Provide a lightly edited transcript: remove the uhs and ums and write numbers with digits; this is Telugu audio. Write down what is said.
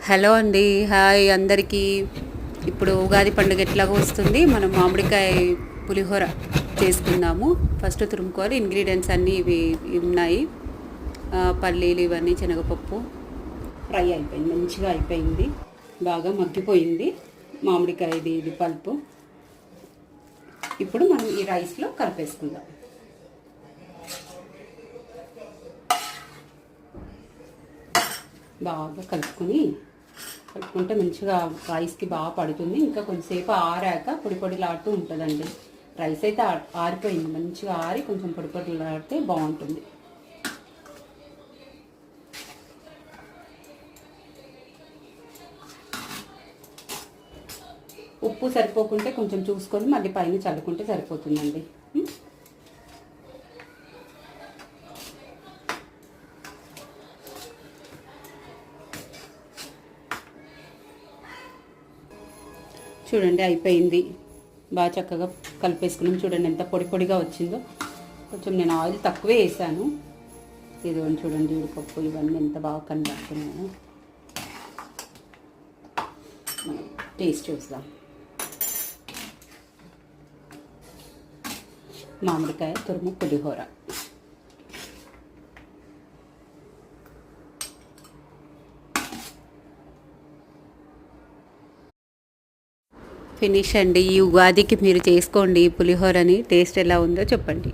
హలో అండి, హాయ్ అందరికీ. ఇప్పుడు ఉగాది పండుగ ఎట్లాగో వస్తుంది. మనం మామిడికాయ పులిహోర చేసుకుందాము. ఫస్ట్ తురుముకోవాలి. ఇంగ్రీడియంట్స్ అన్నీ ఇవి ఉన్నాయి. పల్లీలు, ఇవన్నీ శనగపప్పు. ఫ్రై అయిపోయింది, మంచిగా అయిపోయింది, బాగా మగ్గిపోయింది మామిడికాయది ఇది పల్పు. ఇప్పుడు మనం ఈ రైస్లో కలిపేసుకుందాం. బాగా కలుపుకుంటే మంచిగా రైస్కి బాగా పడుతుంది. ఇంకా కొంచెంసేపు ఆరాక పొడి పొడిలాడుతూ ఉంటుందండి. రైస్ అయితే ఆరిపోయింది, మంచిగా ఆరి కొంచెం పొడి పొడిలాడితే బాగుంటుంది. ఉప్పు సరిపోకుంటే కొంచెం చూసుకొని మళ్ళీ పైన చల్లుకుంటే సరిపోతుందండి. చూడండి అయిపోయింది, బాగా చక్కగా కలిపేసుకున్నాం. చూడండి ఎంత పొడి పొడిగా వచ్చిందో. కొంచెం నేను ఆయిల్ తక్కువే వేసాను. ఇది చూడండి, జీడిపప్పు ఇవన్నీ ఎంత బాగా కనబడుతున్నాయో. మనం టేస్ట్ చూద్దాం. మామిడికాయ తురుము పులిహోర. ఫినిష్ అండి. ఈ ఉగాదికి మీరు చేసుకోండి పులిహోరని. టేస్ట్ ఎలా ఉందో చెప్పండి.